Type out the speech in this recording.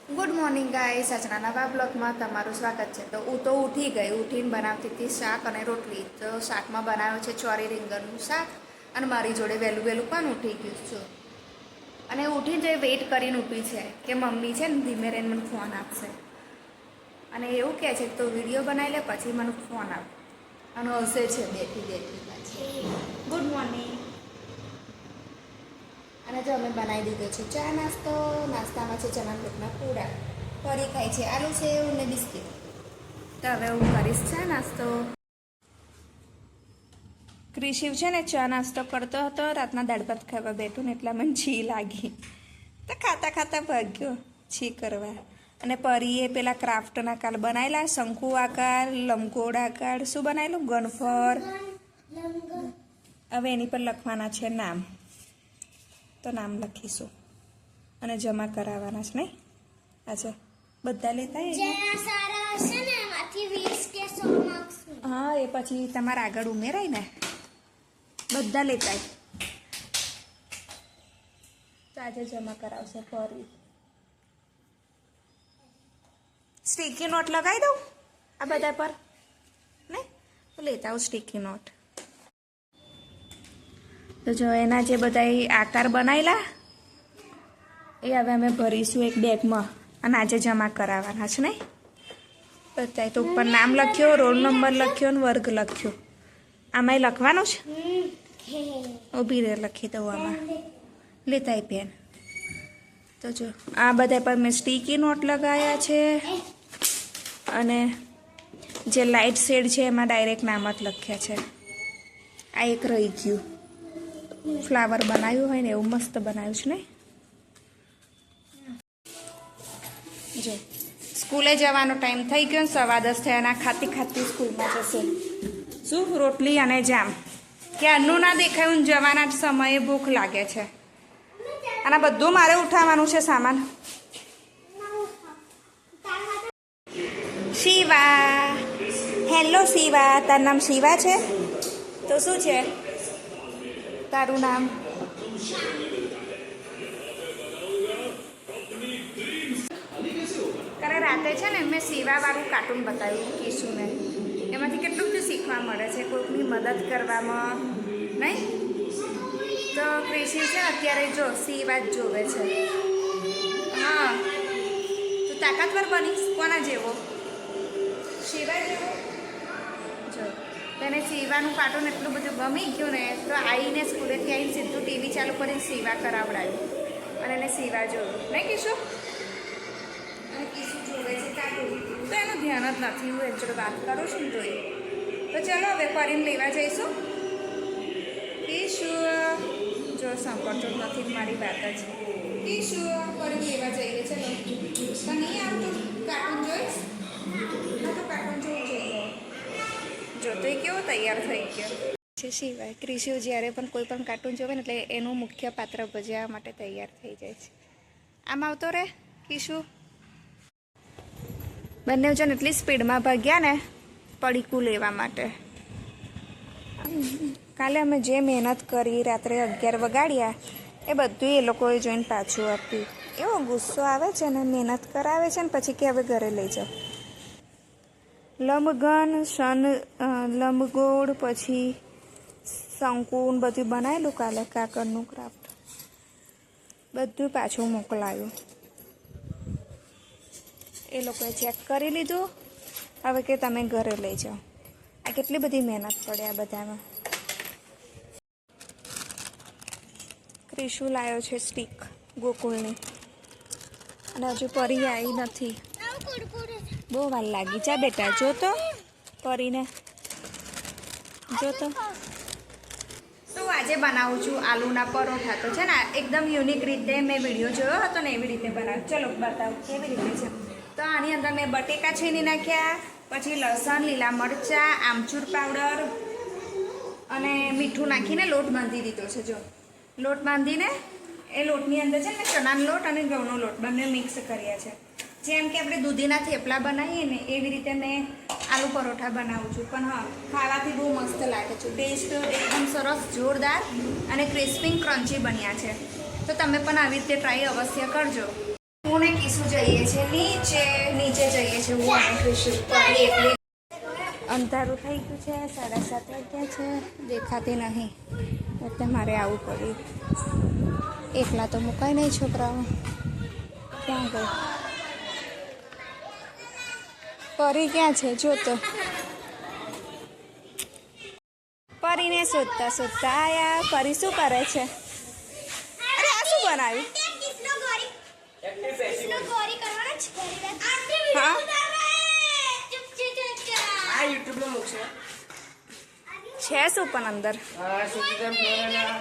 Good morning guys, આજના નવા બ્લોગમાં તમારું સ્વાગત છે. તો હું તો ઉઠી ગઈ, ઉઠીને બનાવતી હતી શાક અને રોટલી. તો શાકમાં બનાવ્યો છે ચોરી રીંગણનું શાક અને મારી જોડે વહેલું વહેલું પણ ઉઠી ગયું છું. અને ઉઠીને જે વેઇટ કરીને ઊભી છે કે મમ્મી છે ને ધીમે રહીને મને ફોન આપશે અને એવું કહે છે તો વિડીયો બનાવી લે પછી મને ફોન આપ અને હસે છે બેઠી બેઠી પાછી. Good morning. અને જો અમે બનાવી દીધો છે ચા નાસ્તો. નાસ્તામાં છે ચણા લોટના પૂડા, ફરી ખાય છે આલુ સેવ ને બિસ્કિટ. તો હવે હું કરીશ ચા નાસ્તો. ક્રિશિવ છે ને ચા નાસ્તો કરતો હતો, રાતના દાળ ભાત ખાવા બેઠું ને એટલા મને છી લાગી તો ખાતા ખાતા ભાગ્યો છી કરવા. અને પરીએ પેલા ક્રાફ્ટના કાલ બનાવેલા શંકુ આકાર, લંબગોળ આકાર, શું બનાવેલું ગણફર. હવે એની પર લખવાના છે નામ, તો નામ લખીશું અને જમા કરાવવાના છે. નહીં આજે બધા લેતા હા, એ પછી તમારા આગળ ઉમેરાય ને બધા લેતા. તો આજે જમા કરાવશે. ફરી સ્ટીકી નોટ લગાવી દઉં આ બધા પર નહીં, લેતા આવું સ્ટીકી નોટ. તો જો એના જે બધા આકાર બનાવેલા એ હવે અમે ભરીશું એક બેગમાં અને આજે જમા કરાવવાના છે. નહીં બધા તો ઉપર નામ લખ્યો, રોલ નંબર લખ્યો ને વર્ગ લખ્યો. આમાં લખવાનું છે. ઊભી રહે લખી દઉં આમાં. લેતા પેન. તો જો આ બધા પર મેં સ્ટીકી નોટ લગાવ્યા છે અને જે લાઇટ શેડ છે એમાં ડાયરેક્ટ નામ જ લખ્યા છે. આ એક રહી ગયું, ફ્લાવર બનાવ્યું હોય ને એવું મસ્ત બનાવ્યું છે. ને જો સ્કૂલે જવાનો ટાઈમ થઈ ગયો, 10:15 થયાના. ખાતી ખાતી સ્કૂલમાં જશે. શું રોટલી અને જામ કે આનું ના દેખાયું, જવાના સમયે ભૂખ લાગે છે. અને બધું મારે ઉઠાવવાનું છે સામાન. શિવા, હેલો શિવા. તારું નામ શિવા છે? તો શું છે તારું નામ? ત્યારે રાતે છે ને મેં શિવાવાળું કાર્ટૂન બતાવ્યું કિશુને. એમાંથી કેટલું બધું શીખવા મળે છે, કોઈકની મદદ કરવામાં. નહીં તો ક્રિશિવ છે અત્યારે જો શિવા જ જોવે છે. હા, તો તાકાતવર બનીશ કોના જેવો? શિવા જેવો. જો તેને શિવાનું કાર્ટૂન એટલું બધું ગમી ગયું ને તો આવીને સ્કૂલેથી આવીને સીધું ટીવી ચાલુ કરીને શિવા કરાવડાવ્યું અને એને શિવા જોયું. નહીં કિશુ? અને કિશુ જોવે છે કાર્ટૂન તો એનું ધ્યાન જ નથી. હું એની જોડે વાત કરું છું ને તોય. તો ચલો હવે પરીને લેવા જઈશું. કિશુ જો સાંભળતો નથી મારી વાત જ. કિશુ પરીને લેવા જઈએ. ચલો તો નહીં આવતું કાર્ટૂન જોઈશ? હા તો કાર્ટૂન જોવું જોઈએ. જો તો એ કેવો તૈયાર થઈ ગયો છે સિવાય. ક્રિશિવ જ્યારે પણ કોઈ પણ કાર્ટૂન જોવે ને એટલે એનું મુખ્ય પાત્ર ભજવવા માટે તૈયાર થઈ જાય છે. આમ આવતો રે કિશુ. બંને જણ એટલી સ્પીડમાં ભાગ્યા ને પડીકું લેવા માટે. કાલે અમે જે મહેનત કરી, રાત્રે 11 વગાડ્યા એ બધું એ લોકોએ જોઈને પાછું આપ્યું. એવો ગુસ્સો આવે છે ને, મહેનત કરાવે છે ને પછી કે હવે ઘરે લઈ જાઓ. લંબઘન, લંબગોળ, પછી શંકુન બધું બનાવેલું કાલે કાકરનું ક્રાફ્ટ બધું પાછું મોકલાયું. એ લોકોએ ચેક કરી લીધું. હવે કે તમે ઘરે લઈ જાઓ. આ કેટલી બધી મહેનત પડે આ બધામાં. ક્રિશુ લાવ્યો છે સ્ટીક ગોકુળની અને હજુ પરી આવી નથી. બહુ વાર લાગી. જા બેટા જોતો પરીને જોતો. તો આજે બનાવું છું આલુના પરોઠા. તો છે ને એકદમ યુનિક રીતે મેં વિડીયો જોયો હતો ને એવી રીતે બનાવ્યું. ચલો બતાવું કેવી રીતે છે. તો આની અંદર મેં બટેકા છીની નાખ્યા, પછી લસણ, લીલા મરચાં, આમચૂર પાવડર અને મીઠું નાખીને લોટ બાંધી દીધો છે. જો લોટ બાંધીને એ લોટની અંદર છે ને ચણાનો લોટ અને ઘઉંનો લોટ બંને મિક્સ કર્યા છે. જેમ કે આપણે દૂધીના થેપલા બનાવીએ ને એવી રીતે મેં આલુ પરોઠા બનાવું છું. પણ હા, ખાવાથી બહુ મસ્ત લાગે છે. ટેસ્ટ એકદમ સરસ, જોરદાર અને ક્રિસ્પી ક્રન્ચી બન્યા છે. તો તમે પણ આવી રીતે ટ્રાય અવશ્ય કરજો. હું ને કિસુ જઈએ છે નીચે જઈએ છે હું અને ક્રિશુ પરી એકલી. અંધારું થઈ ગયું છે, 7:30 વાગ્યા છે, દેખાતી નહીં એટલે મારે આવવું પડ્યું. એકલા તો મુકાય નહીં છોકરાઓ. ક્યાં ગઈ પરી? ક્યાં છે જો તો. પરીને શોધતા શોધતા આયા. પરી શું કરે છે? અરે આ શું બનાવ્યું? હા છે શું પણ અંદર?